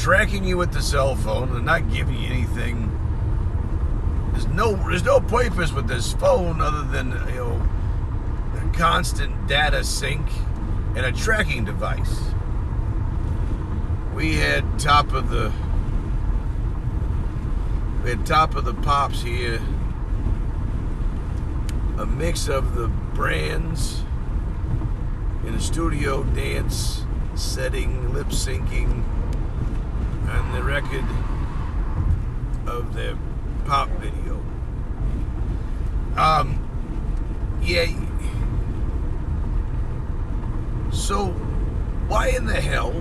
tracking you with the cell phone. They're not giving you anything. There's no purpose with this phone other than, you know, a constant data sync and a tracking device. We had top of the pops here. A mix of the brands in a studio dance setting, lip syncing, and the record of their pop video. Yeah. So, why in the hell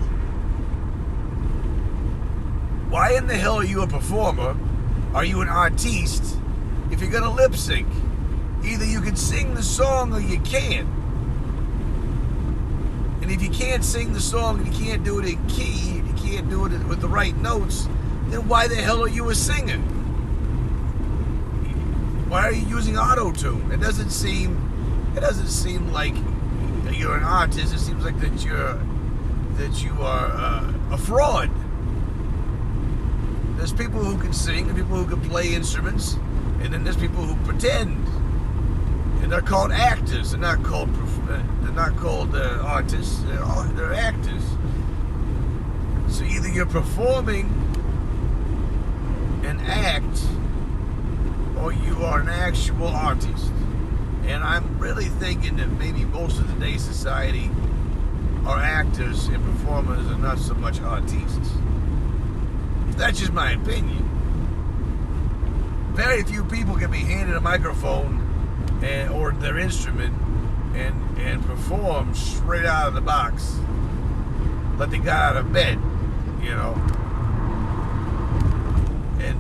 are you a performer? Are you an artiste if you're gonna lip sync? Either you can sing the song or you can't. And if you can't sing the song and you can't do it in key, you can't do it with the right notes, then why the hell are you a singer? Why are you using auto-tune? It doesn't seem like you're an artist. It seems like that you are a fraud. There's people who can sing and people who can play instruments, and then there's people who pretend. And they're called actors. They're not called artists. They're actors. So either you're performing an act, or you are an actual artist. And I'm really thinking that maybe most of today's society are actors and performers and not so much artists. That's just my opinion. Very few people can be handed a microphone or their instrument and perform straight out of the box like they got out of bed, you know. And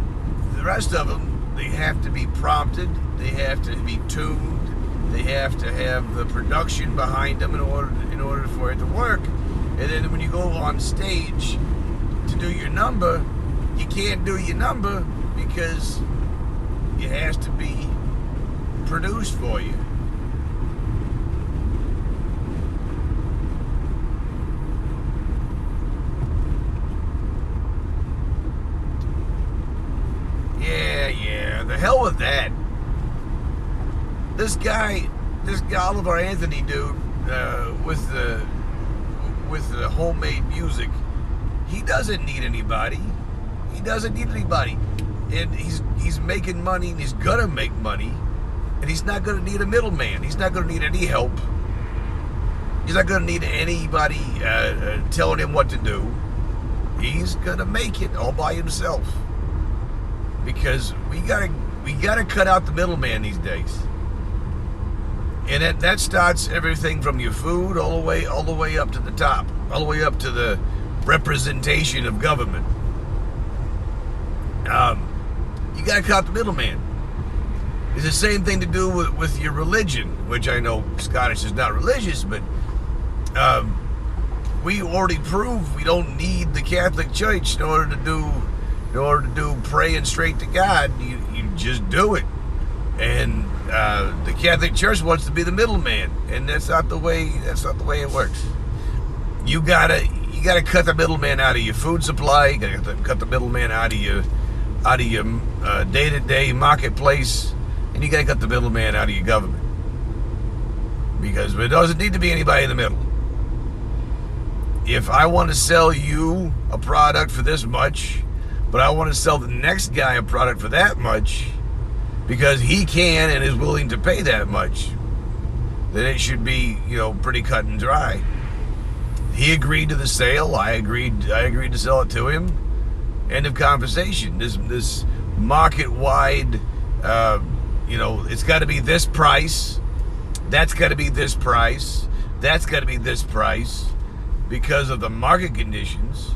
the rest of them, they have to be prompted, they have to be tuned, they have to have the production behind them in order for it to work. And then when you go on stage to do your number, you can't do your number because it has to be produced for you. Yeah, the hell with that. This guy Oliver Anthony dude, with the homemade music, he doesn't need anybody. He doesn't need anybody. And he's making money, and he's gonna make money, and he's not gonna need a middleman. He's not gonna need any help. He's not gonna need anybody telling him what to do. He's gonna make it all by himself. Because we gotta cut out the middleman these days. And that starts everything from your food all the way up to the top, all the way up to the representation of government. You gotta cut out the middleman. It's the same thing to do with your religion, which I know Scottish is not religious, but we already proved we don't need the Catholic Church in order to do praying straight to God. You just do it. And the Catholic Church wants to be the middleman, and that's not the way it works. You gotta cut the middleman out of your food supply. You gotta cut the middleman out of your day-to-day marketplace, and you gotta cut the middleman out of your government, because there doesn't need to be anybody in the middle. If I want to sell you a product for this much, but I want to sell the next guy a product for that much, because he can and is willing to pay that much, then it should be, pretty cut and dry. He agreed to the sale. I agreed to sell it to him. End of conversation. This market-wide, it's got to be this price. That's got to be this price. That's got to be this price, because of the market conditions.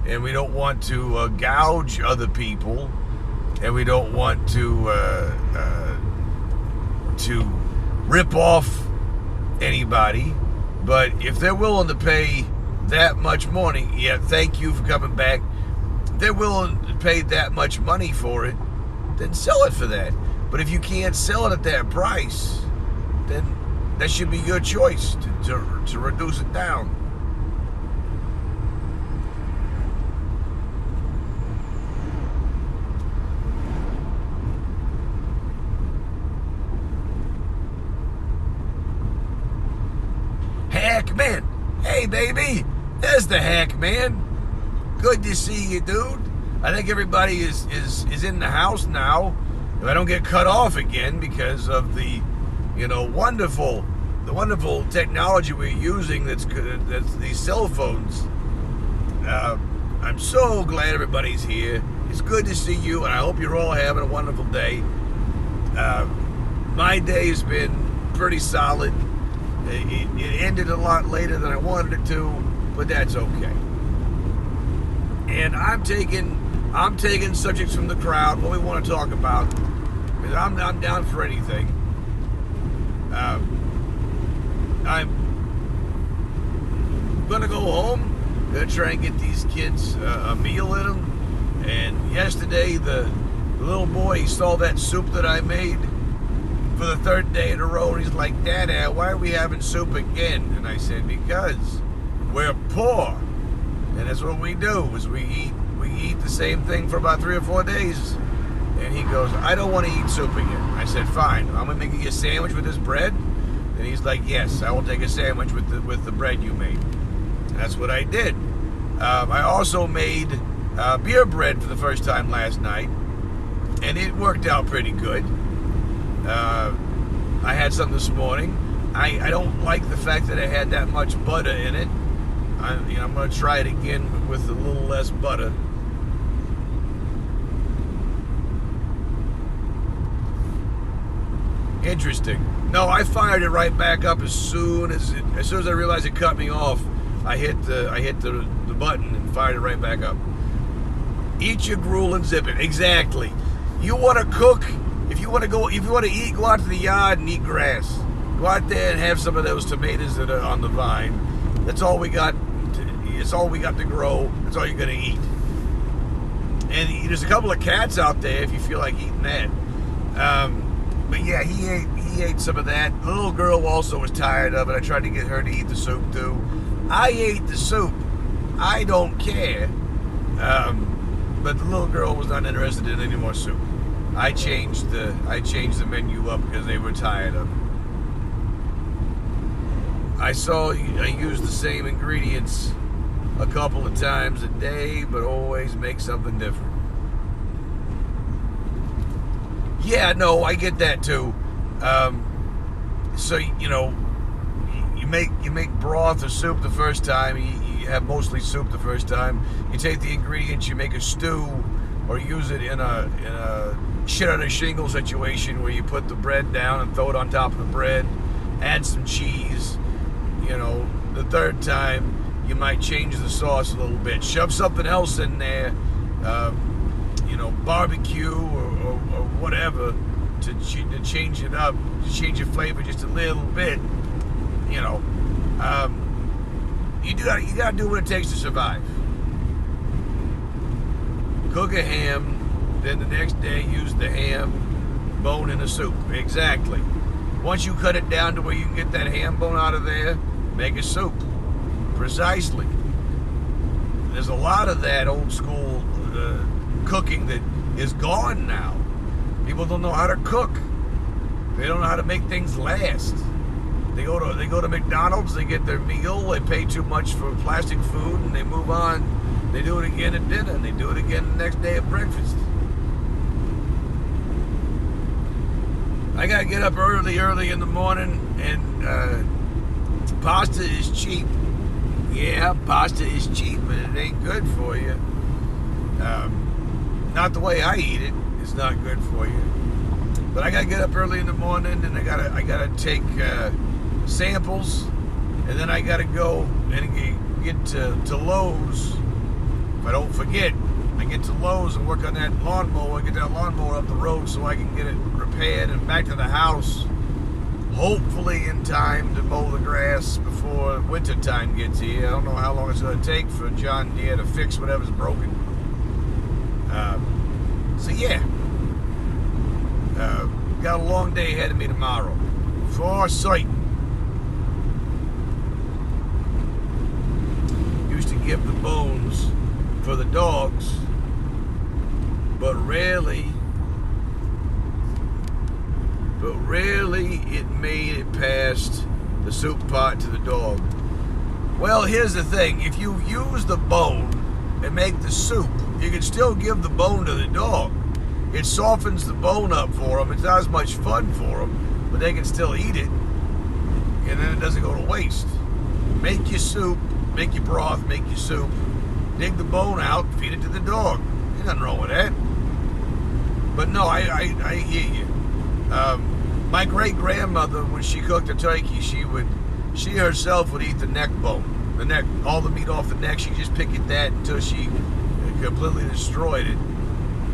And we don't want to gouge other people, and we don't want to rip off anybody. But if they're willing to pay that much money, yeah, thank you for coming back. If they're willing to pay that much money for it, then sell it for that. But if you can't sell it at that price, then that should be your choice to reduce it down. baby. There's the Hack Man. Good to see you, dude. I think everybody is in the house now. If I don't get cut off again because of the, wonderful technology we're using that's these cell phones. I'm so glad everybody's here. It's good to see you, and I hope you're all having a wonderful day. My day has been pretty solid. It ended a lot later than I wanted it to, but that's okay. And I'm taking subjects from the crowd, what we want to talk about, because I'm down for anything. I'm gonna go home, gonna try and get these kids a meal in them. And yesterday, the little boy, he saw that soup that I made for the third day in a row, and he's like, "Dada, why are we having soup again?" And I said, "Because we're poor, and that's what we do. Is we eat the same thing for about 3 or 4 days." And he goes, "I don't want to eat soup again." I said, "Fine, I'm gonna make you a sandwich with this bread." And he's like, "Yes, I will take a sandwich with the bread you made." And that's what I did. I also made beer bread for the first time last night, and it worked out pretty good. I had some this morning. I don't like the fact that it had that much butter in it. I'm going to try it again with a little less butter. Interesting. No, I fired it right back up as soon as I realized it cut me off. I hit the button and fired it right back up. Eat your gruel and zip it. Exactly. You want to cook? If you want to eat, go out to the yard and eat grass. Go out there and have some of those tomatoes that are on the vine. That's all we got. It's all we got to grow. That's all you're gonna eat. And there's a couple of cats out there if you feel like eating that. But yeah, he ate some of that. The little girl also was tired of it. I tried to get her to eat the soup too. I ate the soup. I don't care. But the little girl was not interested in any more soup. I changed the menu up because they were tired of it. I used the same ingredients a couple of times a day, but always make something different. Yeah, no, I get that too. So you make broth or soup the first time. You have mostly soup the first time. You take the ingredients, you make a stew, or use it in a shit on a shingle situation where you put the bread down and throw it on top of the bread, add some cheese. The third time you might change the sauce a little bit, shove something else in there, barbecue or whatever to change it up, to change the flavor just a little bit. You gotta do what it takes to survive. Cook a ham, then the next day use the ham bone in the soup. Exactly. Once you cut it down to where you can get that ham bone out of there, make a soup. Precisely. There's a lot of that old school cooking that is gone now. People don't know how to cook. They don't know how to make things last. They go to McDonald's, they get their meal, they pay too much for plastic food, and they move on. They do it again at dinner, and they do it again the next day at breakfast. I gotta get up early in the morning, and pasta is cheap. Yeah, pasta is cheap, but it ain't good for you. Not the way I eat it. It's not good for you. But I gotta get up early in the morning, and I gotta take samples, and then I gotta go and get to Lowe's. If I don't forget, I get to Lowe's and work on that lawnmower, get that lawnmower up the road so I can get it repaired and back to the house, hopefully in time to mow the grass before winter time gets here. I don't know how long it's going to take for John Deere to fix whatever's broken. So yeah, got a long day ahead of me tomorrow. Foresight. Used to give the bones for the dogs, but rarely it made it past the soup pot to the dog. Well, here's the thing. If you use the bone and make the soup, you can still give the bone to the dog. It softens the bone up for them. It's not as much fun for them, but they can still eat it, and then it doesn't go to waste. Make your soup, make your broth, make your soup, dig the bone out, feed it to the dog. There's nothing wrong with that. But no, I hear you. My great-grandmother, when she cooked a turkey, she herself would eat the neck bone. The neck, all the meat off the neck, she'd just pick at that until she completely destroyed it.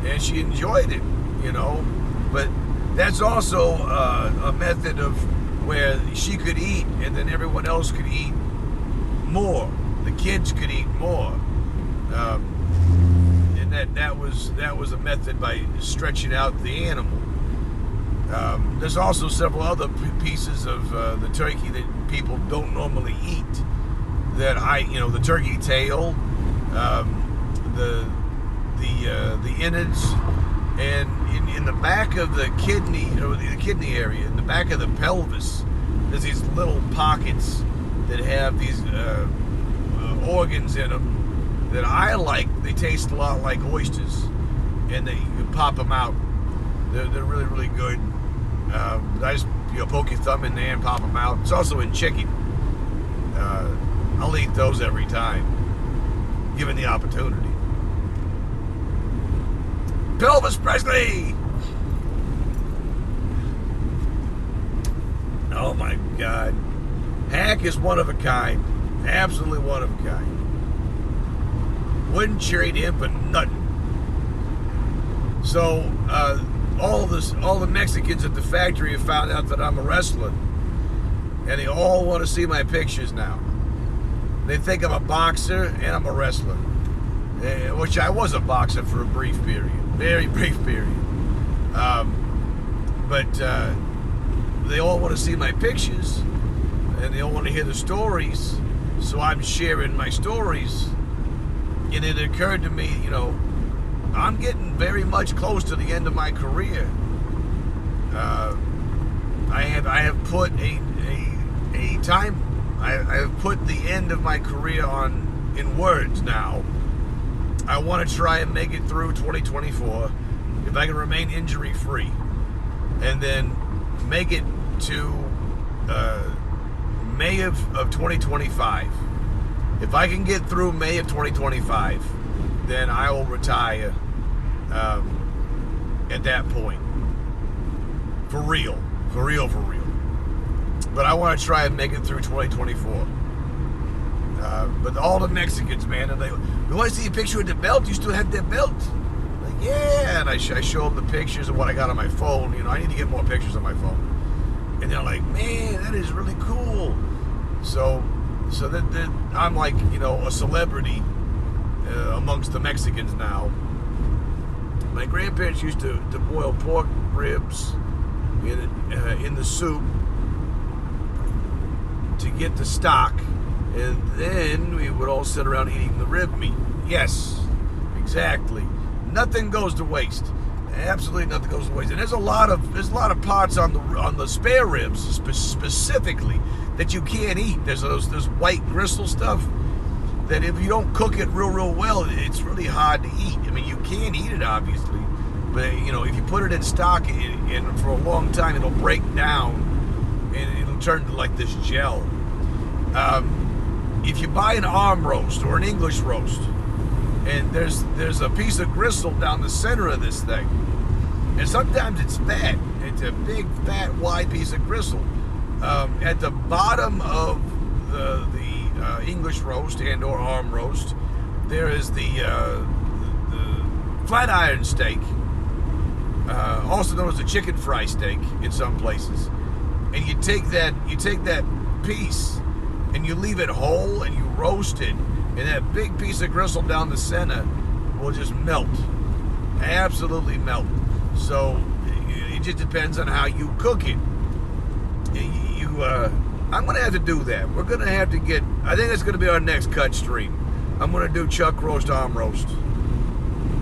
And she enjoyed it, you know. But that's also a method of where she could eat and then everyone else could eat more. The kids could eat more. And that was a method by stretching out the animal. There's also several other pieces of the turkey that people don't normally eat. That the turkey tail, the innards, and in the back of the kidney, or the kidney area, in the back of the pelvis, there's these little pockets that have these organs in them that I like. They taste a lot like oysters, and you can pop them out. They're really, really good. I just poke your thumb in there and pop them out. It's also in chicken. I'll eat those every time, given the opportunity. Elvis Presley! Oh my God. Hack is one of a kind. Absolutely one of a kind. Wouldn't trade him for nothing. So, all the Mexicans at the factory have found out that I'm a wrestler. And they all want to see my pictures now. They think I'm a boxer and I'm a wrestler. Which I was a boxer for a brief period. Very brief period. But they all want to see my pictures, and they all want to hear the stories, so I'm sharing my stories. And it occurred to me, I'm getting very much close to the end of my career. I have put a time. I have put the end of my career in words now. I want to try and make it through 2024 if I can remain injury-free, and then make it to May of 2025. If I can get through May of 2025, then I will retire at that point. For real. But I want to try and make it through 2024. But all the Mexicans, man, and we want to see a picture of the belt. You still have that belt? Like, yeah. And I show them the pictures of what I got on my phone. I need to get more pictures on my phone. And they're like, man, that is really cool. So that I'm like, a celebrity amongst the Mexicans now. My grandparents used to boil pork ribs in the soup to get the stock. And then we would all sit around eating the rib meat. Yes, exactly. Nothing goes to waste. Absolutely nothing goes to waste. And there's a lot of parts on the spare ribs specifically that you can't eat. There's white gristle stuff that if you don't cook it real well, it's really hard to eat. I mean, you can eat it obviously, but if you put it in stock and for a long time, it'll break down and it'll turn to like this gel. If you buy an arm roast or an English roast, and there's a piece of gristle down the center of this thing, and sometimes it's fat. It's a big, fat, wide piece of gristle. At the bottom of the English roast and or arm roast, there is the flat iron steak, also known as the chicken fry steak in some places. And you take that piece and you leave it whole and you roast it, and that big piece of gristle down the center will just melt. Absolutely melt. So it just depends on how you cook it. I'm going to have to do that. We're going to have to I think that's going to be our next cut stream. I'm going to do chuck roast, arm roast.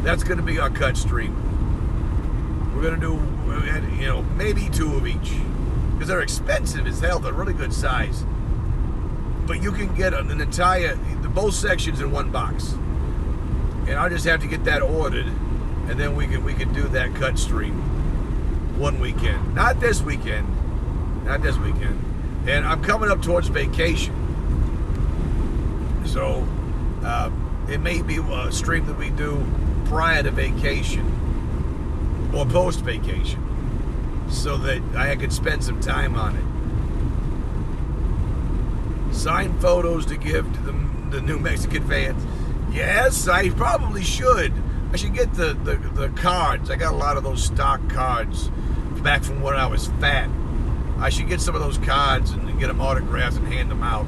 That's going to be our cut stream. We're going to do, maybe two of each. Because they're expensive as hell. They're really good size. but you can get an entire, both sections in one box. And I'll just have to get that ordered, and then we can do that cut stream one weekend. Not this weekend. Not this weekend. And I'm coming up towards vacation. So it may be a stream that we do prior to vacation or post vacation, so that I could spend some time on it. Signed photos to give to the New Mexican fans. Yes, I probably should. I should get the cards. I got a lot of those stock cards back from when I was fat. I should get some of those cards and get them autographed and hand them out.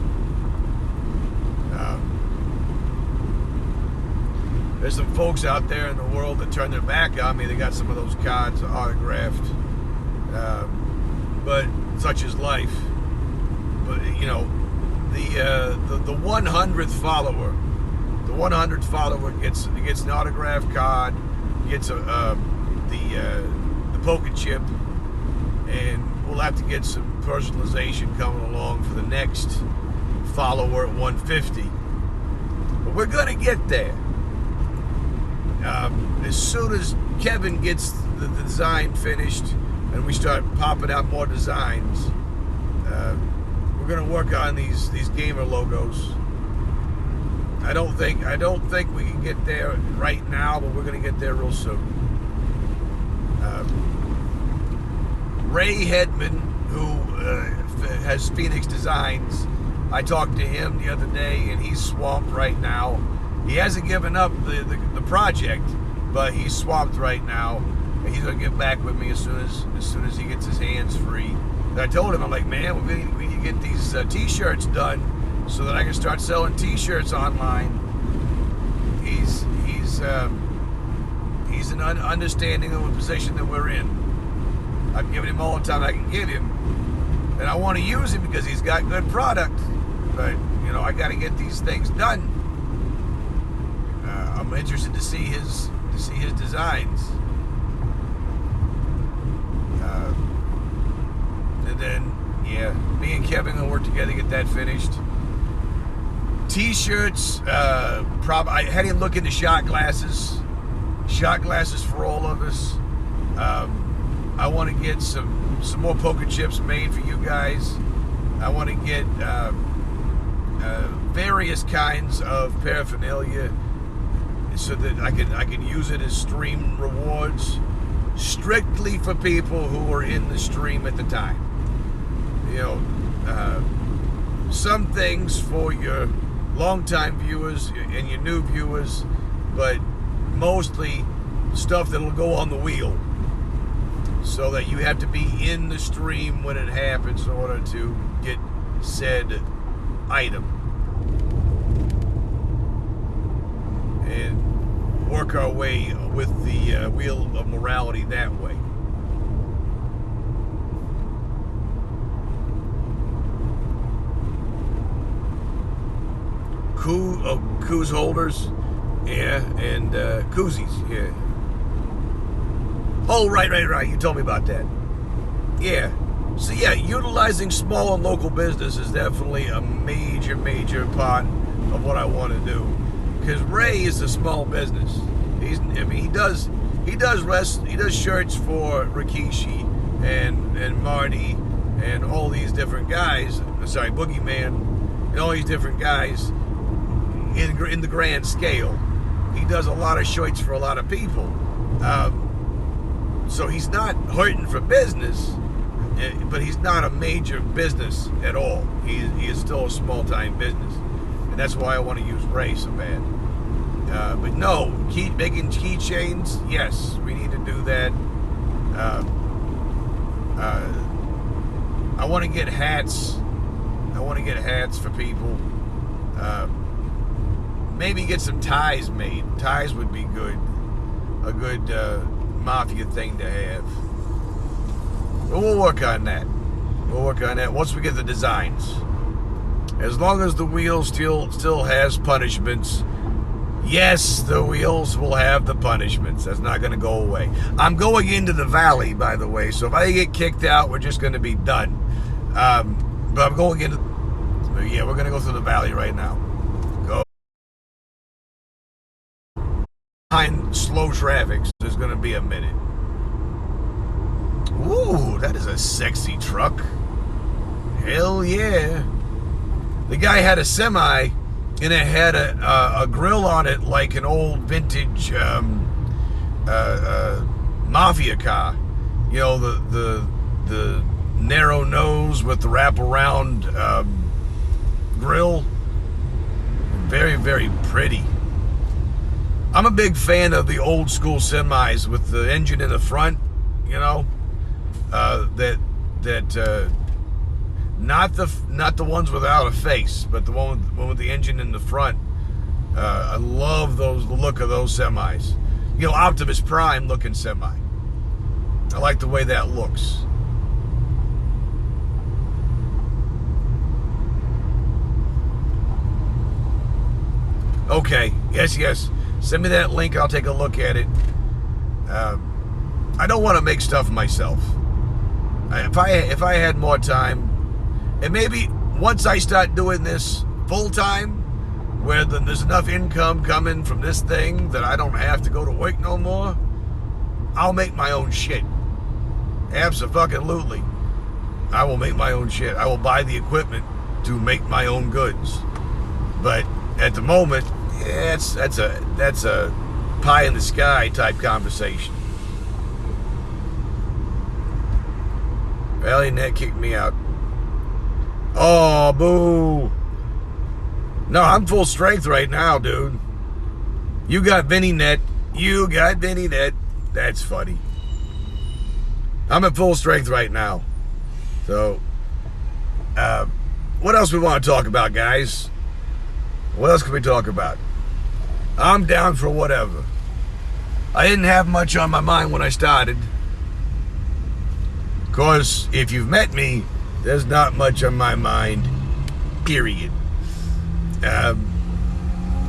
There's some folks out there in the world that turn their back on me. They got some of those cards autographed. But such is life. But you know, the 100th follower, the 100th follower gets an autographed card, gets the poker chip, and we'll have to get some personalization coming along for the next follower at 150. But we're gonna get there. As soon as Kevin gets the design finished and we start popping out more designs, we're gonna work on these gamer logos. I don't think we can get there right now, but we're gonna get there real soon. Ray Hedman, who has Phoenix Designs, I talked to him the other day, and he's swamped right now. He hasn't given up the project, but he's swamped right now. And he's gonna get back with me as soon as he gets his hands free. And I told him, I'm like, man, we need to get these T-shirts done so that I can start selling T-shirts online. He's an understanding of the position that we're in. I've given him all the time I can give him, and I want to use him because he's got good product. But you know, I got to get these things done. I'm interested to see his designs, and then yeah, me and Kevin will work together to get that finished. T-shirts, I had him look into shot glasses for all of us. I want to get some more poker chips made for you guys. I want to get various kinds of paraphernalia so that I can use it as stream rewards, strictly for people who were in the stream at the time. You know, some things for your longtime viewers and your new viewers, but mostly stuff that'll go on the wheel, so that you have to be in the stream when it happens in order to get said item, and work our way with the wheel of morality that way. Coos holders, yeah, and koozies, yeah. Oh, right. You told me about that. Yeah. So yeah, utilizing small and local business is definitely a major part of what I want to do. Because Ray is a small business. He does shirts for Rikishi and Marty and all these different guys. Sorry, Boogeyman and all these different guys in the grand scale. He does a lot of shirts for a lot of people. So he's not hurting for business, but he's not a major business at all. He is still a small-time business. And that's why I want to use Ray so bad. But no, making keychains, yes, we need to do that. I want to get hats. I want to get hats for people. Maybe get some ties made. Ties would be good. A good mafia thing to have. But we'll work on that. We'll work on that once we get the designs. As long as the wheel still has punishments. Yes, the wheels will have the punishments. That's not going to go away. I'm going into the valley, by the way. So if I get kicked out, we're just going to be done. But I'm going into But yeah, we're gonna go through the valley right now. Go behind slow traffic, so there's gonna be a minute. Ooh, that is a sexy truck. Hell yeah. The guy had a semi, and it had a grill on it like an old vintage mafia car. You know, the narrow nose with the wraparound grill. Very, very pretty. I'm a big fan of the old school semis with the engine in the front, you know. Not the ones without a face, but the one with the engine in the front. I love the look of those semis. You know, Optimus Prime looking semi. I like the way that looks. Okay, yes. Send me that link. I'll take a look at it. I don't want to make stuff myself. If I had more time, and maybe once I start doing this full time, where there's enough income coming from this thing that I don't have to go to work no more, I'll make my own shit. Abso-fucking-lutely. I will make my own shit. I will buy the equipment to make my own goods. But at the moment, yeah, that's a pie in the sky type conversation. Valley Net kicked me out. Oh, boo. No, I'm full strength right now, dude. You got Vinny Net. That's funny. I'm at full strength right now. So, what else we want to talk about, guys? What else can we talk about? I'm down for whatever. I didn't have much on my mind when I started. Of course, if you've met me, there's not much on my mind, period. I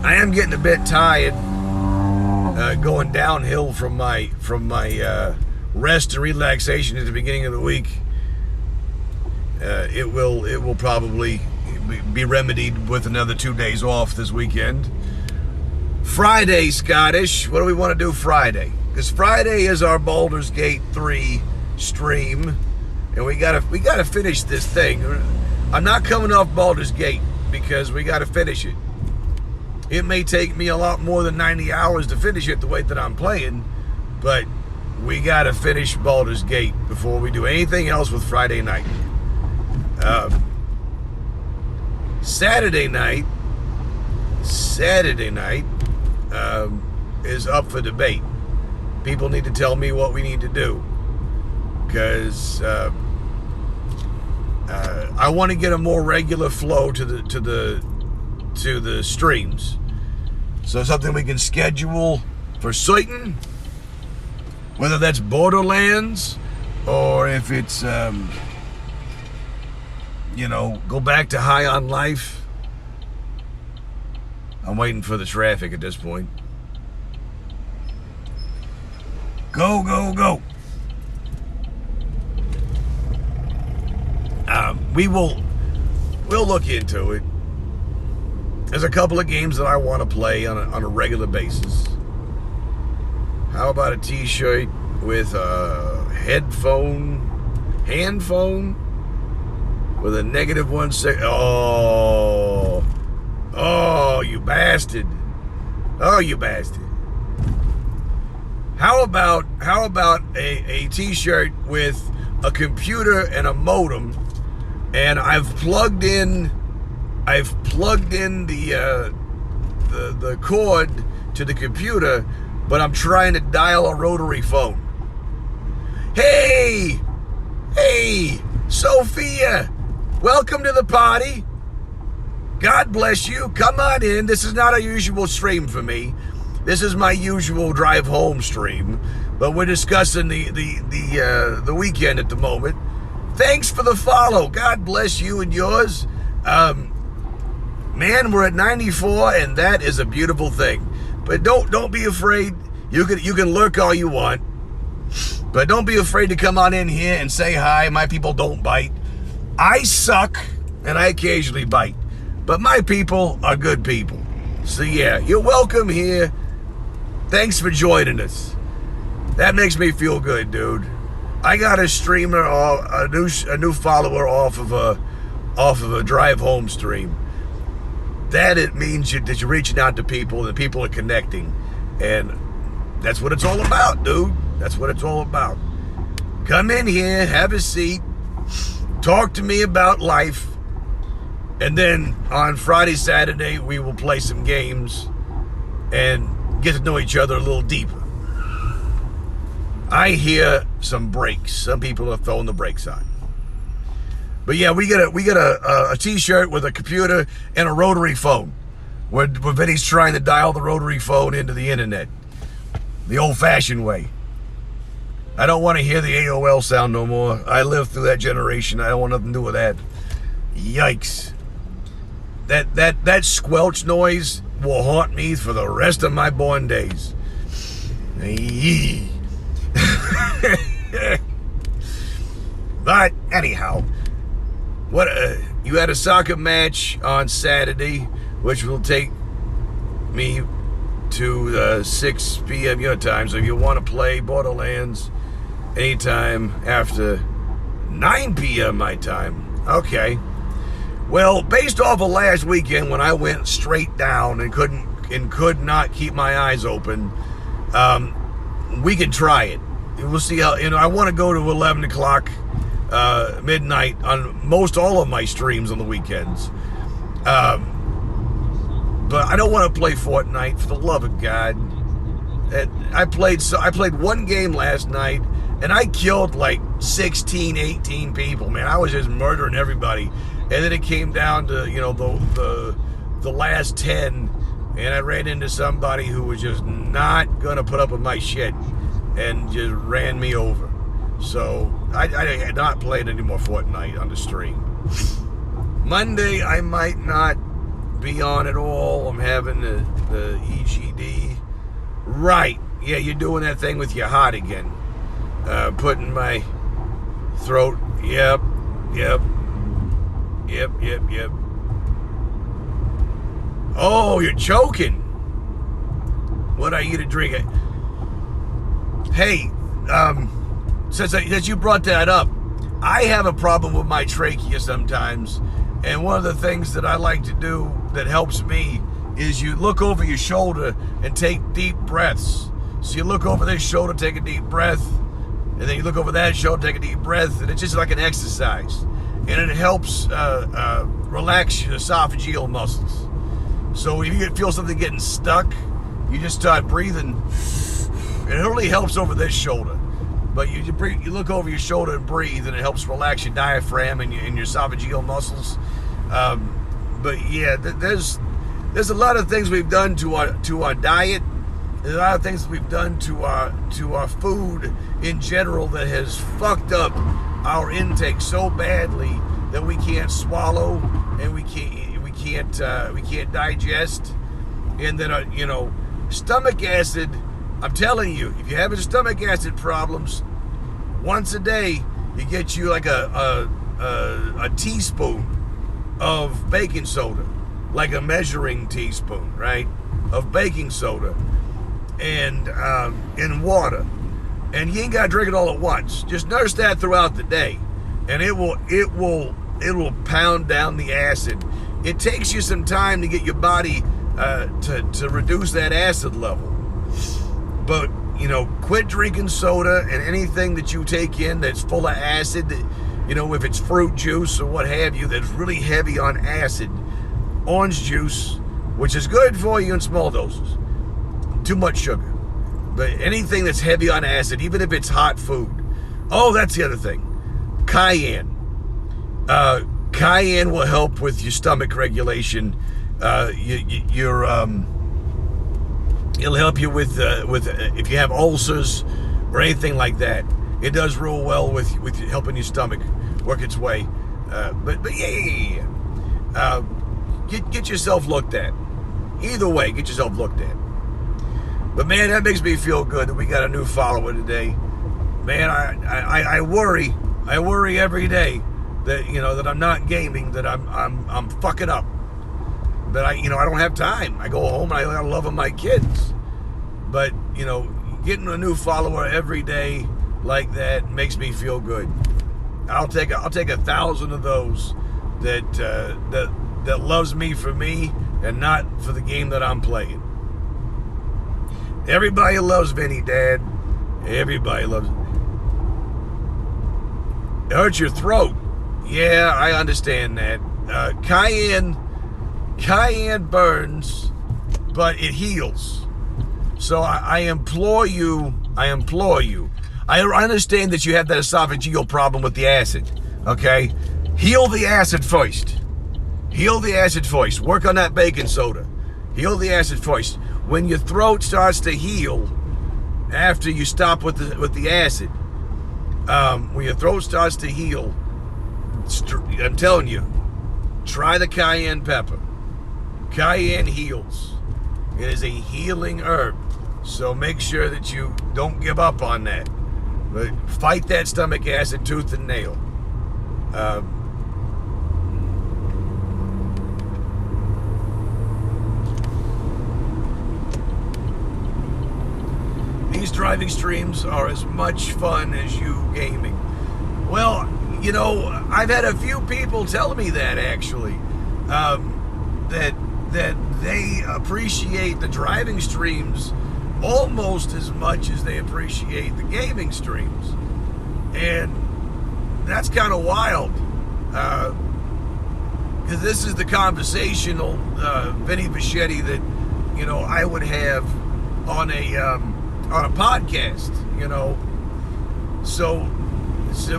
am getting a bit tired going downhill from my rest and relaxation at the beginning of the week. It will probably be remedied with another 2 days off this weekend. Friday, Scottish. What do we want to do Friday? Because Friday is our Baldur's Gate 3 stream, and we gotta finish this thing. I'm not coming off Baldur's Gate because we gotta finish it. It may take me a lot more than 90 hours to finish it the way that I'm playing, but we gotta finish Baldur's Gate before we do anything else with Friday night. Saturday night is up for debate. People need to tell me what we need to do, because I want to get a more regular flow to the streams. So something we can schedule for certain, whether that's Borderlands or if it's go back to High on Life. I'm waiting for the traffic at this point. Go. We'll look into it. There's a couple of games that I want to play on a regular basis. How about a t-shirt with a handphone with a -1 Oh, you bastard. How about a t-shirt with a computer and a modem, and I've plugged in the cord to the computer, but I'm trying to dial a rotary phone. Hey, Sophia, welcome to the party. God bless you. Come on in. This is not a usual stream for me. This is my usual drive home stream, but we're discussing the weekend at the moment. Thanks for the follow. God bless you and yours. Man, we're at 94, and that is a beautiful thing. But don't be afraid. You can lurk all you want, but don't be afraid to come on in here and say hi. My people don't bite. I suck, and I occasionally bite. But my people are good people. So yeah, you're welcome here. Thanks for joining us. That makes me feel good, dude. I got a streamer, a new follower off of a drive home stream. That it means that you're reaching out to people and people are connecting, and that's what it's all about, dude. That's what it's all about. Come in here, have a seat, talk to me about life, and then on Friday, Saturday, we will play some games and get to know each other a little deeper. I hear some brakes. Some people are throwing the brakes on. But yeah, we get a t-shirt with a computer and a rotary phone. Where Vinny's trying to dial the rotary phone into the internet. The old-fashioned way. I don't want to hear the AOL sound no more. I lived through that generation. I don't want nothing to do with that. Yikes. That squelch noise will haunt me for the rest of my born days. But anyhow, you had a soccer match on Saturday, which will take me to 6 p.m. your time. So if you want to play Borderlands anytime after 9 p.m. my time, okay. Well, based off of last weekend when I went straight down and could not keep my eyes open, we can try it. We'll see how. I want to go to 11 o'clock midnight on most all of my streams on the weekends. But I don't want to play Fortnite, for the love of God. I played one game last night, and I killed like 16, 18 people, man. I was just murdering everybody. And then it came down to, the last 10, and I ran into somebody who was just not going to put up with my shit and just ran me over. So I had not played any more Fortnite on the stream. Monday, I might not be on at all. I'm having the EGD. Right. Yeah, you're doing that thing with your heart again. Putting my throat. Yep. Oh, you're choking. What are you to drink? Hey, since you brought that up, I have a problem with my trachea sometimes, and one of the things that I like to do that helps me is you look over your shoulder and take deep breaths. So you look over this shoulder, take a deep breath, and then you look over that shoulder, take a deep breath, and it's just like an exercise. And it helps relax your esophageal muscles. So if you feel something getting stuck, you just start breathing. It really helps over this shoulder. But you look over your shoulder and breathe, and it helps relax your diaphragm and your esophageal muscles. But yeah, there's a lot of things we've done to our diet. There's a lot of things we've done to our food in general that has fucked up our intake so badly that we can't swallow and we can't digest, and then stomach acid. I'm telling you, if you're having stomach acid problems, once a day you get you like a teaspoon of baking soda, like a measuring teaspoon, right, of baking soda, and in water. And you ain't gotta drink it all at once. Just nurse that throughout the day, and it will pound down the acid. It takes you some time to get your body to reduce that acid level. But quit drinking soda and anything that you take in that's full of acid. If it's fruit juice or what have you, that's really heavy on acid. Orange juice, which is good for you in small doses. Too much sugar. But anything that's heavy on acid, even if it's hot food. Oh, that's the other thing. Cayenne. Cayenne will help with your stomach regulation. It'll help you with if you have ulcers or anything like that. It does real well with helping your stomach work its way. But yeah. Get yourself looked at. Either way, get yourself looked at. But man, that makes me feel good that we got a new follower today. Man, I worry every day that that I'm not gaming, that I'm fucking up, that I don't have time. I go home and I gotta love my kids, but getting a new follower every day like that makes me feel good. I'll take 1,000 of those that loves me for me and not for the game that I'm playing. Everybody loves Vinny, Dad. Everybody loves it. It hurts your throat. Yeah, I understand that. Cayenne burns, but it heals. So I implore you. I understand that you have that esophageal problem with the acid. Okay? Heal the acid first. Work on that baking soda. Heal the acid first. When your throat starts to heal after you stop with the acid, when your throat starts to heal, I'm telling you, try the cayenne pepper. Cayenne heals. It is a healing herb. So make sure that you don't give up on that. But fight that stomach acid tooth and nail. These driving streams are as much fun as you gaming. Well, I've had a few people tell me that actually, that they appreciate the driving streams almost as much as they appreciate the gaming streams, and that's kind of wild. Because this is the conversational Vinny Bichetti that I would have on a podcast, So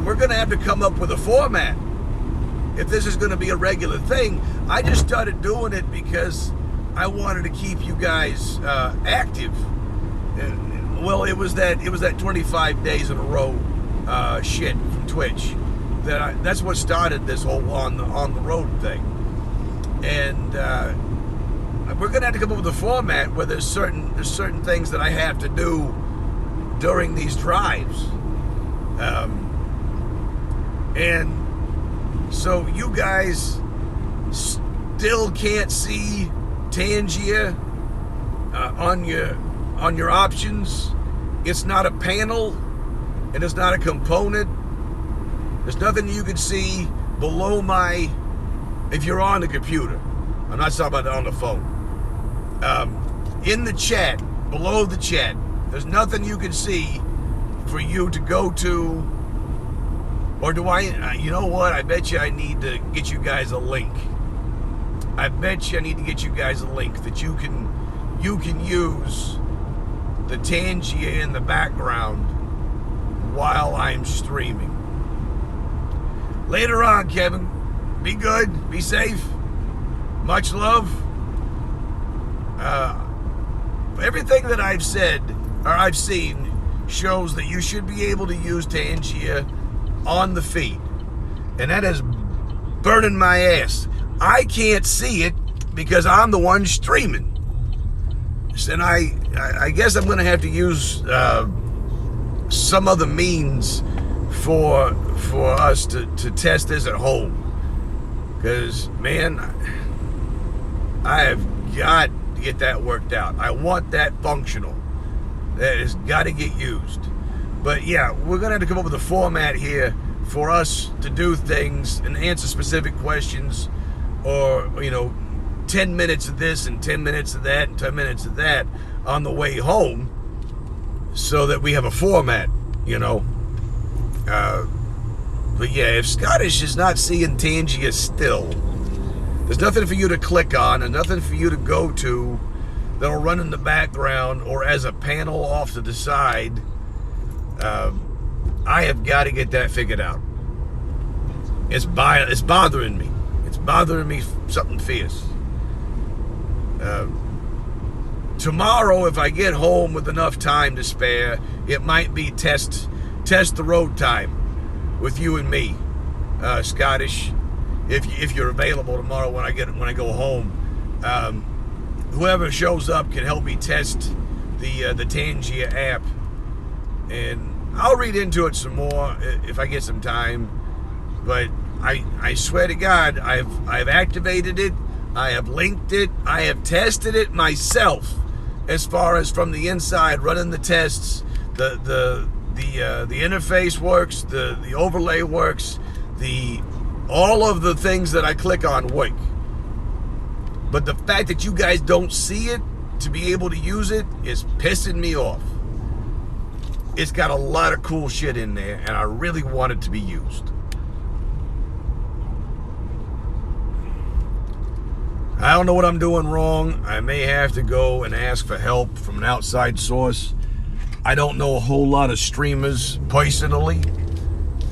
we're going to have to come up with a format if this is going to be a regular thing. I just started doing it because I wanted to keep you guys active. Well, it was that 25 days in a row shit from Twitch that's what started this whole on the road thing. And we're gonna have to come up with a format where there's certain things that I have to do during these drives, and so you guys still can't see Tangia on your options. It's not a panel, and it's not a component. There's nothing you can see below if you're on the computer. I'm not talking about on the phone. In the chat, below the chat, there's nothing you can see for you to go to. Or do I, you know what? I bet you I need to get you guys a link. I bet you I need to get you guys a link that you can use the Tangia in the background while I'm streaming. Later on, Kevin, be good, be safe, much love. Everything that I've said or I've seen shows that you should be able to use Tangia on the feed, and that is burning my ass. I can't see it because I'm the one streaming, and I guess I'm gonna have to use some other means for us to test this at home, because man, I have got to get that worked out. I want that functional. That has got to get used. But yeah, we're gonna have to come up with a format here for us to do things and answer specific questions, or 10 minutes of this and 10 minutes of that and 10 minutes of that on the way home, so that we have a format, But yeah, if Scottish is not seeing Tangia still, there's nothing for you to click on and nothing for you to go to that'll run in the background or as a panel off to the side. I have got to get that figured out. It's bothering me. It's bothering me something fierce. Tomorrow, if I get home with enough time to spare, it might be test the road time with you and me, Scottish. If you're available tomorrow when I go home, whoever shows up can help me test the Tangia app, and I'll read into it some more if I get some time. But I swear to God, I've activated it, I have linked it, I have tested it myself, as far as from the inside, running the tests. The interface works, the overlay works, all of the things that I click on work. But the fact that you guys don't see it to be able to use it is pissing me off. It's got a lot of cool shit in there, and I really want it to be used. I don't know what I'm doing wrong. I may have to go and ask for help from an outside source. I don't know a whole lot of streamers personally,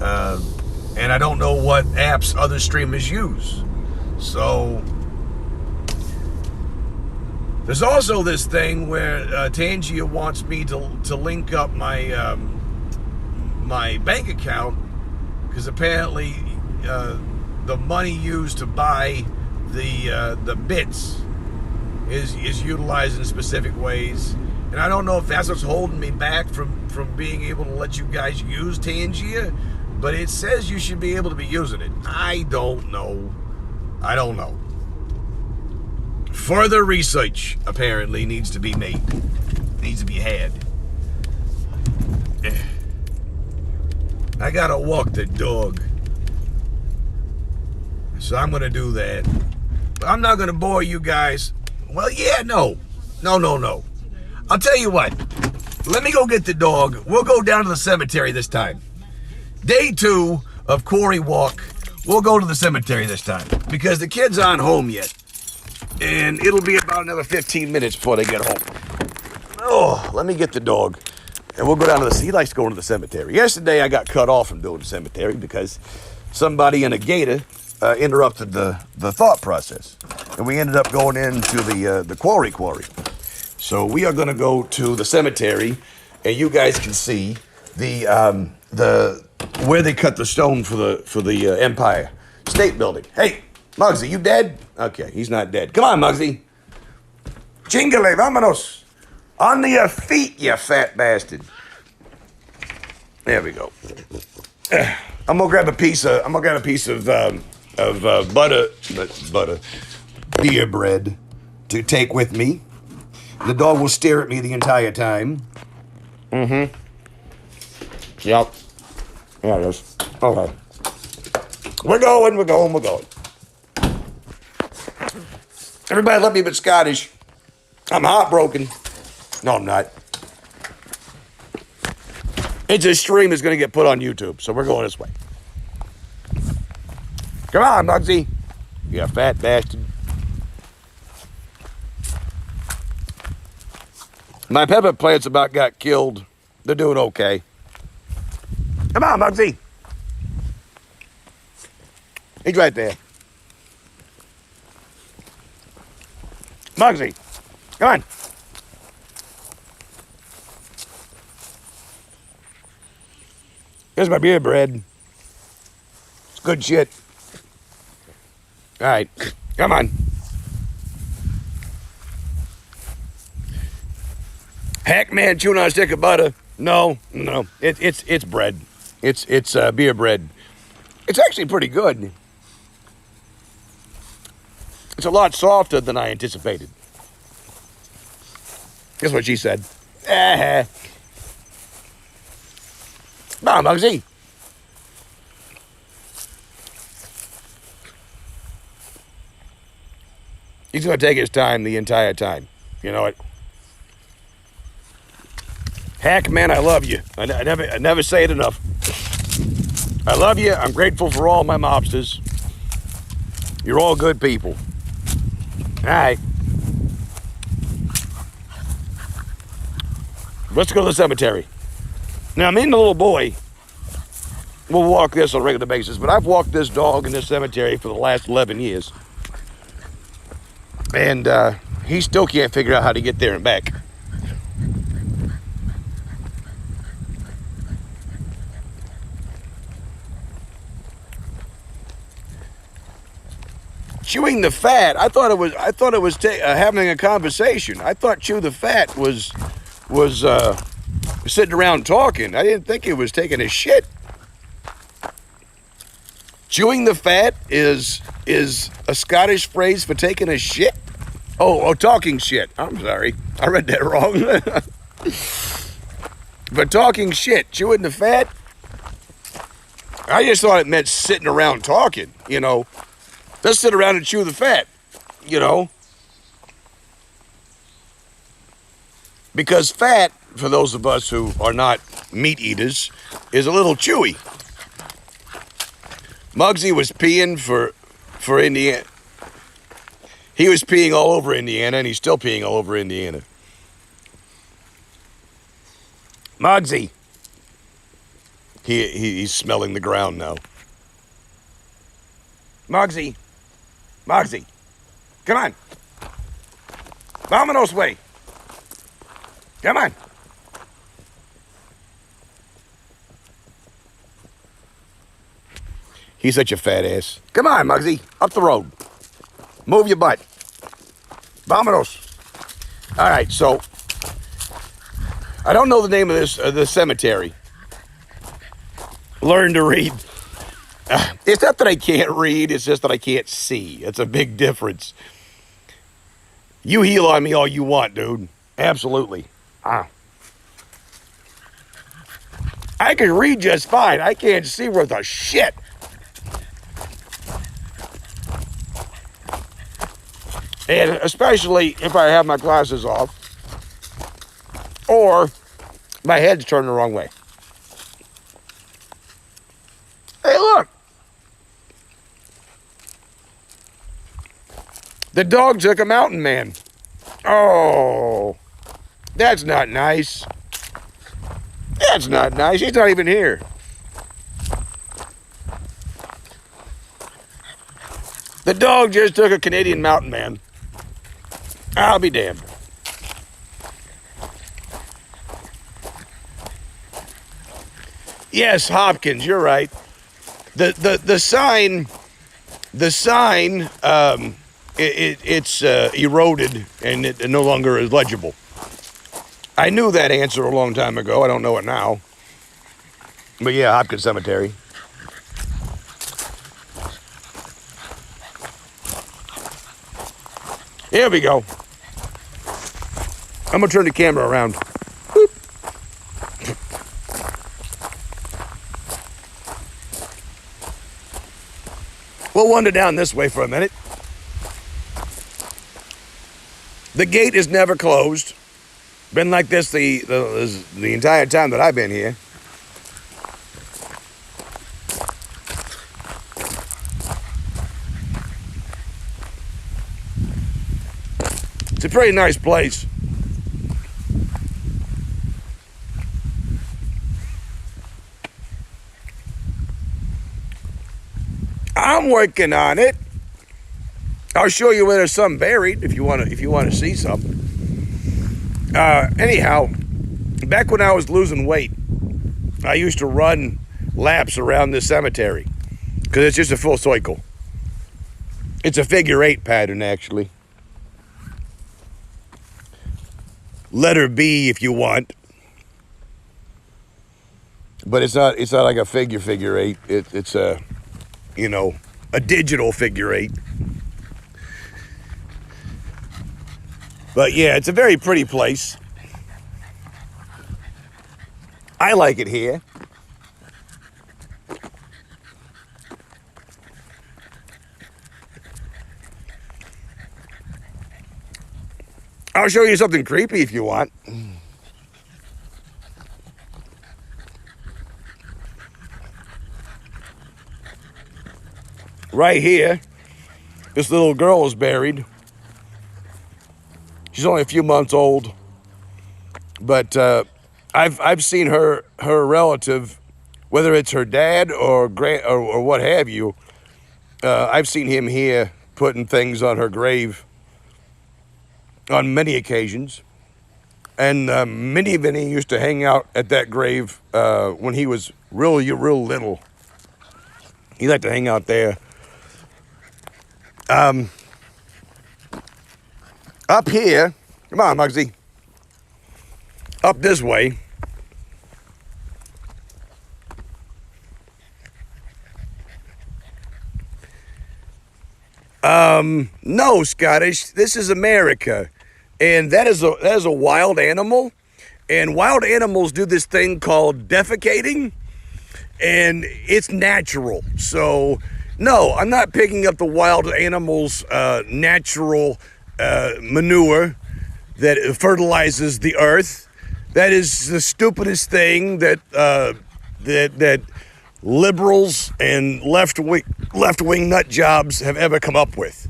and I don't know what apps other streamers use. So there's also this thing where Tangia wants me to link up my my bank account, because apparently the money used to buy the bits is utilized in specific ways, and I don't know if that's what's holding me back from being able to let you guys use Tangia, but it says you should be able to be using it. I don't know. Further research apparently needs to be made, needs to be had. I gotta walk the dog, so I'm gonna do that. But I'm not gonna bore you guys. Well, yeah, no. I'll tell you what. Let me go get the dog. We'll go down to the cemetery this time. Day 2 of Corey Walk. We'll go to the cemetery this time, because the kids aren't home yet. And it'll be about another 15 minutes before they get home. Oh, let me get the dog. And we'll go down to the... He likes going to the cemetery. Yesterday, I got cut off from doing the cemetery because somebody in a gator interrupted the thought process. And we ended up going into the quarry. So we are going to go to the cemetery, and you guys can see the where they cut the stone for the Empire State Building. Hey, Muggsy, you dead? Okay, he's not dead. Come on, Muggsy. Chingale, vámonos. On to your feet, you fat bastard. There we go. I'm gonna grab a piece of beer bread to take with me. The dog will stare at me the entire time. Mm-hmm. Yep. Yeah, it is. Okay. We're going. Everybody love me but Scottish. I'm heartbroken. No, I'm not. It's a stream that's going to get put on YouTube, so we're going this way. Come on, Muggsy. You fat bastard. My pepper plants about got killed. They're doing okay. Come on, Muggsy. He's right there. Muggsy, come on. Here's my beer bread. It's good shit. All right, come on. Hackman chewing on a stick of butter. No. It's bread. It's beer bread. It's actually pretty good. It's a lot softer than I anticipated. That's what she said. Come on, Muggsy. He's going to take his time the entire time. You know what? Hackman, I love you. I never say it enough. I love you. I'm grateful for all my mobsters. You're all good people. All right. Let's go to the cemetery. Now, me and the little boy will walk this on a regular basis, but I've walked this dog in this cemetery for the last 11 years. And he still can't figure out how to get there and back. Chewing the fat. I thought it was having a conversation. I thought chew the fat was sitting around talking. I didn't think it was taking a shit. Chewing the fat is a Scottish phrase for taking a shit. Oh, talking shit. I'm sorry. I read that wrong. But talking shit, chewing the fat, I just thought it meant sitting around talking, you know. Let's sit around and chew the fat, you know. Because fat, for those of us who are not meat eaters, is a little chewy. Muggsy was peeing for Indiana. He was peeing all over Indiana, and he's still peeing all over Indiana. Muggsy. He's smelling the ground now. Muggsy. Muggsy. Come on. Vámonos way. Come on. He's such a fat ass. Come on, Muggsy. Up the road. Move your butt. Vámonos. All right, so I don't know the name of the cemetery. Learn to read. It's not that I can't read, it's just that I can't see. It's a big difference. You heal on me all you want, dude. Absolutely. I can read just fine. I can't see worth a shit. And especially if I have my glasses off or my head's turned the wrong way. Hey, look. The dog took a mountain man. Oh, that's not nice. That's not nice. He's not even here. The dog just took a Canadian mountain man. I'll be damned. Yes, Hopkins, you're right. The sign, it's eroded and it no longer is legible. I knew that answer a long time ago. I don't know it now. But yeah, Hopkins Cemetery. Here we go. I'm gonna turn the camera around. Boop. We'll wander down this way for a minute. The gate is never closed. Been like this the entire time that I've been here. It's a pretty nice place. I'm working on it. I'll show you where there's some buried if you want to see some. Anyhow, back when I was losing weight, I used to run laps around this cemetery because it's just a full cycle. It's a figure 8 pattern, actually. Letter B if you want, but it's not like a figure 8. It's a, you know, a digital figure 8. But yeah, it's a very pretty place. I like it here. I'll show you something creepy if you want. Right here, this little girl is buried. She's only a few months old, but I've seen her relative, whether it's her dad or what have you. I've seen him here putting things on her grave on many occasions, and Minnie Vinnie used to hang out at that grave when he was real little. He liked to hang out there. Up here, come on, Muggsy. Up this way. No, Scottish. This is America, and that is a wild animal, and wild animals do this thing called defecating, and it's natural. So, no, I'm not picking up the wild animals' natural manure that fertilizes the earth. That is the stupidest thing that that liberals and left-wing nut jobs have ever come up with.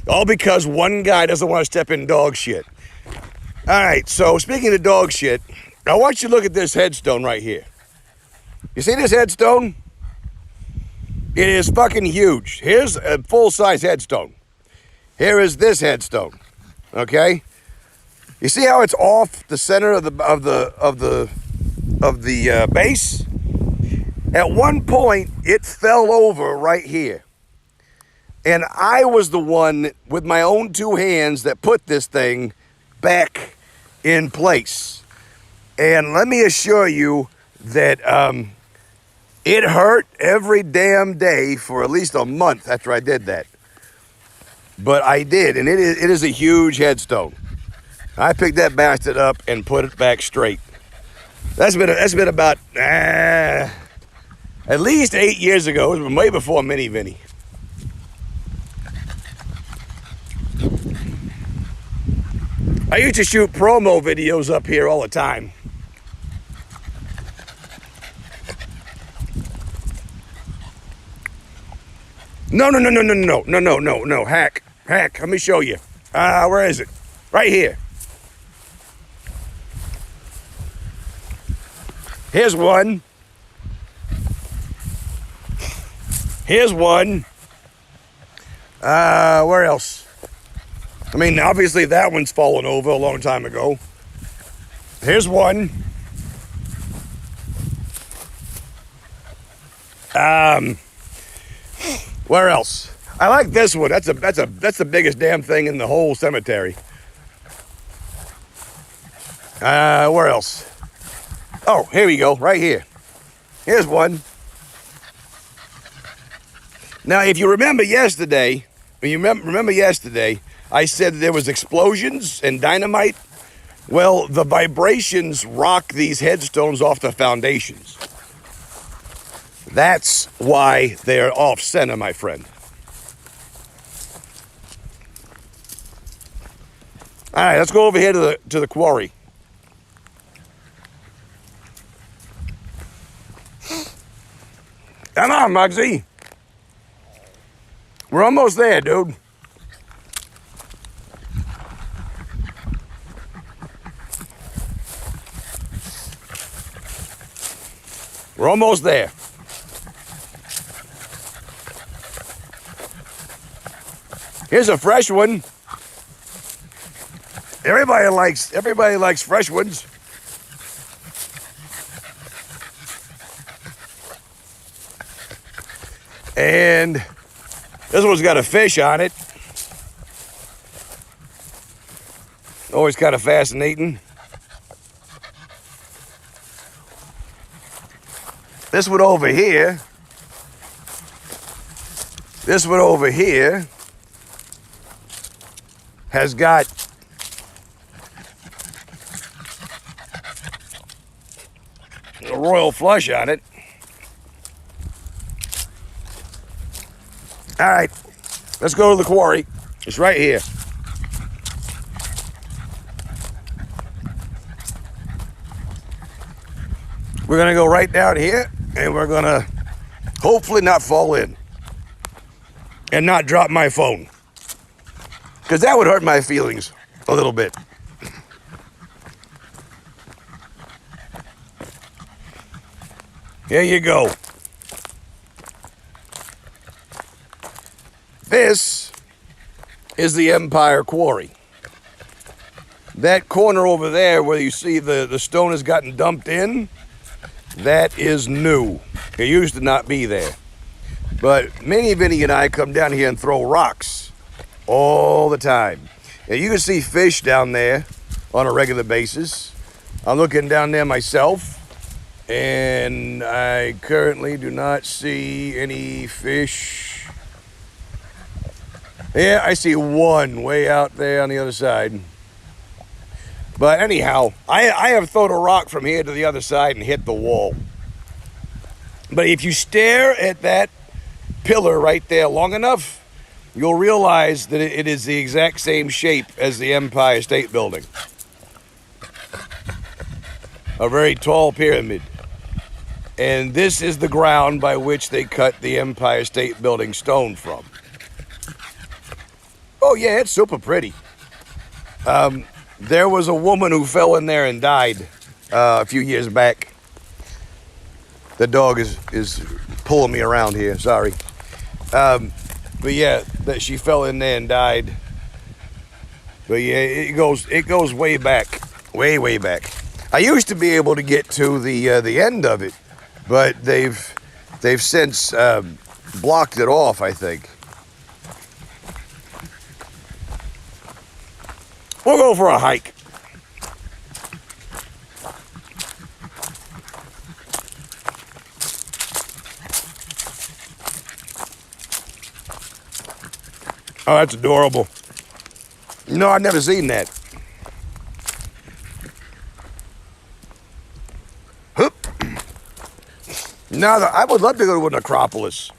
All because one guy doesn't want to step in dog shit. All right, so speaking of dog shit, I want you to look at this headstone right here. You see this headstone? It is fucking huge. Here's a full-size headstone. Here is this headstone. Okay? You see how it's off the center of the base? At one point, it fell over right here. And I was the one with my own two hands that put this thing back in place. And let me assure you that it hurt every damn day for at least a month after I did that. But I did, and it is a huge headstone. I picked that bastard up and put it back straight. That's been about at least 8 years ago. It was way before Mini Vinny. I used to shoot promo videos up here all the time. No. Hack. Let me show you. Where is it? Right here. Here's one. Here's one. Where else? I mean, obviously that one's fallen over a long time ago. Here's one. Where else? I like this one. That's the biggest damn thing in the whole cemetery. Where else? Oh, here we go. Right here. Here's one. Now, if you remember yesterday, I said there was explosions and dynamite. Well, the vibrations rock these headstones off the foundations. That's why they're off center, my friend. All right, let's go over here to the quarry. Come on, Muggsy. We're almost there, dude. We're almost there. Here's a fresh one. Everybody likes fresh ones. And this one's got a fish on it. Always kind of fascinating. This one over here has got a royal flush on it. All right, let's go to the quarry. It's right here. We're gonna go right down here, and we're gonna hopefully not fall in and not drop my phone, because that would hurt my feelings a little bit. Here you go. This is the Empire Quarry. That corner over there where you see the stone has gotten dumped in, that is new. It used to not be there. But Mini Vinny and I come down here and throw rocks all the time. And you can see fish down there on a regular basis. I'm looking down there myself, and I currently do not see any fish. Yeah, I see one way out there on the other side. But anyhow, I have thrown a rock from here to the other side and hit the wall. But if you stare at that pillar right there long enough, you'll realize that it is the exact same shape as the Empire State Building. A very tall pyramid. And this is the ground by which they cut the Empire State Building stone from. Oh yeah, it's super pretty. There was a woman who fell in there and died a few years back. The dog is pulling me around here, sorry. But yeah, that she fell in there and died. But yeah, it goes way back, way back. I used to be able to get to the end of it, but they've since blocked it off, I think. We'll go for a hike. Oh, that's adorable. No, I've never seen that. Now, I would love to go to an Acropolis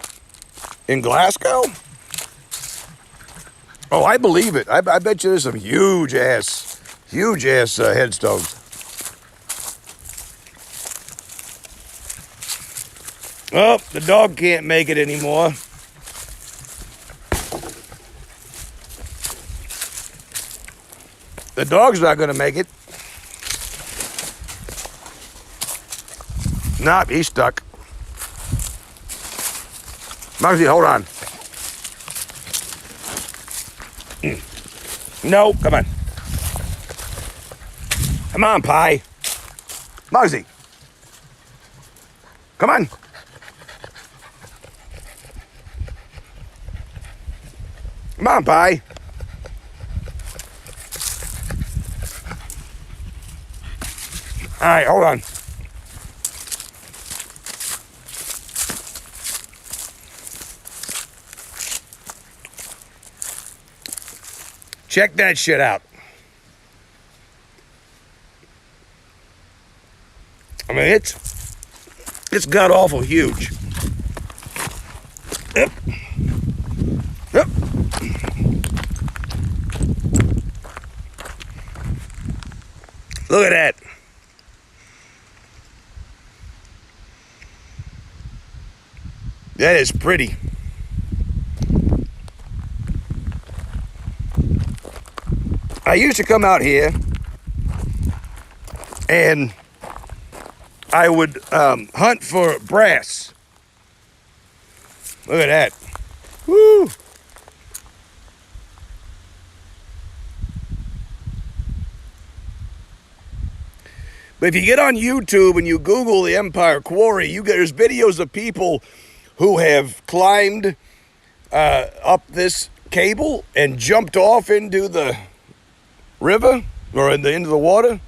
in Glasgow. Oh, I believe it. I bet you there's some huge ass headstones. Oh, the dog can't make it anymore. The dog's not going to make it. Nope, he's stuck. Muggsy, hold on. No, come on. Come on, Pie. Muggsy. Come on. Come on, Pie. All right, hold on. Check that shit out. I mean, it's god awful huge. Yep. Yep. Look at that. That is pretty. I used to come out here and I would hunt for brass. Look at that. Woo! But if you get on YouTube and you Google the Empire Quarry, there's videos of people who have climbed up this cable and jumped off into the river or into the water.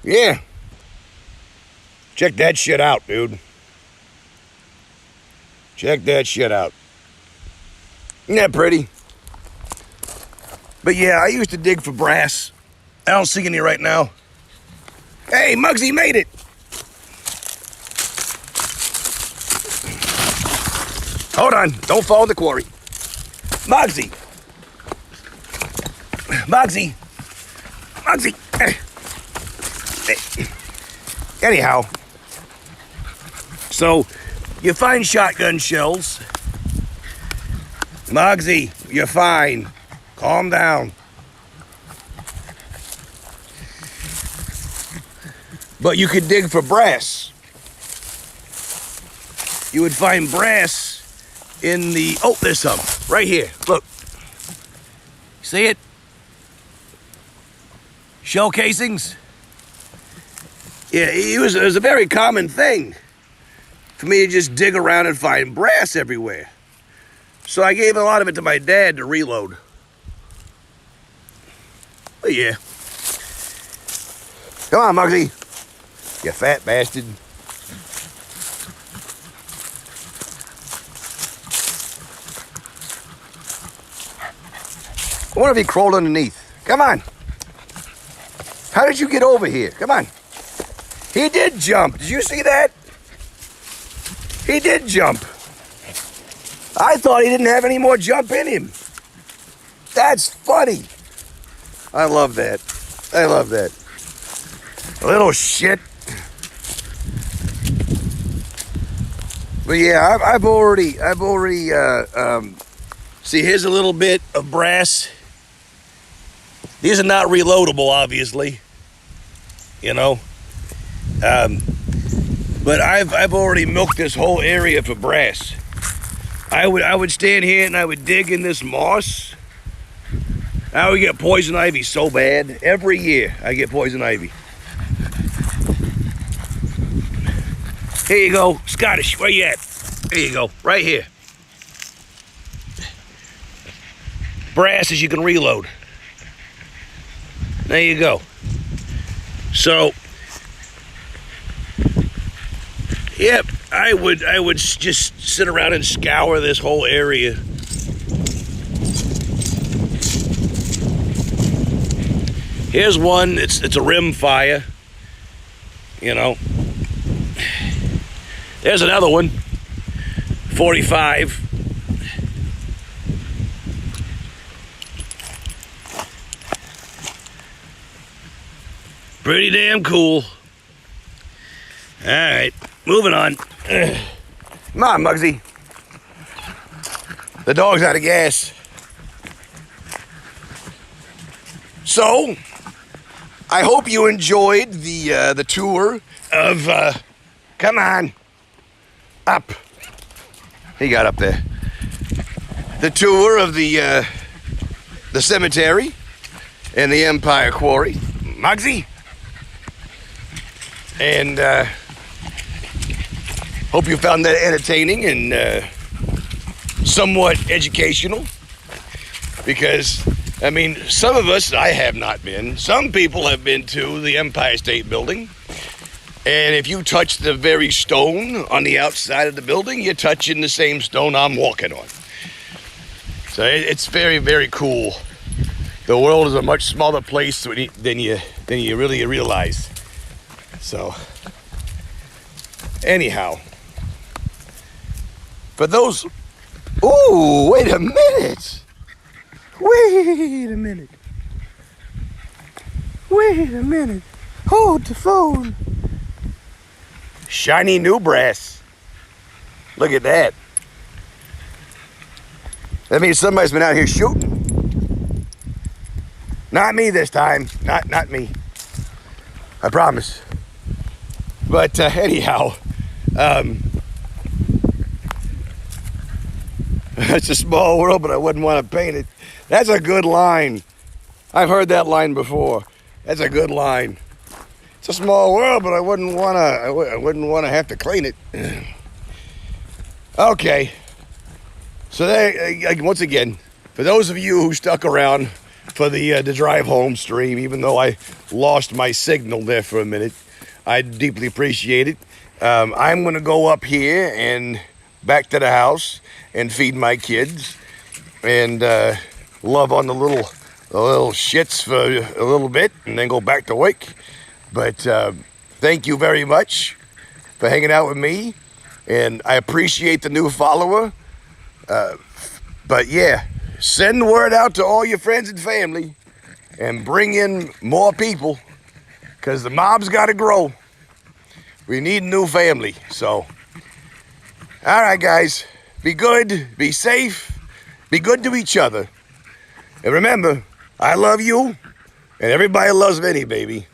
Yeah. Check that shit out, dude. Check that shit out. Isn't that pretty? But yeah, I used to dig for brass. I don't see any right now. Hey, Muggsy made it. Hold on, don't fall in the quarry. Muggsy. Muggsy. Muggsy. Anyhow, so you find shotgun shells. Muggsy, you're fine. Calm down. But you could dig for brass. You would find brass in the... Oh, there's some. Right here. Look. See it? Shell casings. Yeah, it was a very common thing for me to just dig around and find brass everywhere. So I gave a lot of it to my dad to reload. But yeah. Come on, Muggsy. You fat bastard. I wonder if he crawled underneath. Come on. How did you get over here? Come on. He did jump. Did you see that? He did jump. I thought he didn't have any more jump in him. That's funny. I love that. I love that. Little shit. But yeah, I've already, see, here's a little bit of brass. These are not reloadable, obviously, you know. But I've already milked this whole area for brass. I would stand here and I would dig in this moss. I would get poison ivy so bad. Every year I get poison ivy. Here you go, Scottish, where you at? There you go, right here. Brass as you can reload. There you go. So, yep, I would just sit around and scour this whole area. Here's one, it's a rim fire, you know. There's another one, 45. Pretty damn cool. All right, moving on. Come on, Muggsy. The dog's out of gas. So, I hope you enjoyed the tour of, come on, up. He got up there. The tour of the cemetery and the Empire Quarry. Muggsy. And hope you found that entertaining and somewhat educational. Because, I mean, some of us, I have not been. Some people have been to the Empire State Building. And if you touch the very stone on the outside of the building, you're touching the same stone I'm walking on. So it's very, very cool. The world is a much smaller place than you really realize. So, anyhow, for those, ooh, wait a minute. Wait a minute. Wait a minute. Hold the phone. Shiny new brass. Look at that. That means somebody's been out here shooting. Not me this time. Not me. I promise. But anyhow, it's a small world, but I wouldn't want to paint it. That's a good line. I've heard that line before. That's a good line. It's a small world, but I wouldn't want to have to clean it. Okay. So there, once again, for those of you who stuck around for the drive home stream, even though I lost my signal there for a minute, I deeply appreciate it. I'm going to go up here and back to the house and feed my kids and love on the little shits for a little bit and then go back to work. But thank you very much for hanging out with me, and I appreciate the new follower. But yeah, send the word out to all your friends and family and bring in more people, because the mob's got to grow. We need a new family. So, all right, guys, be good, be safe, be good to each other. And remember, I love you, and everybody loves Vinny, baby.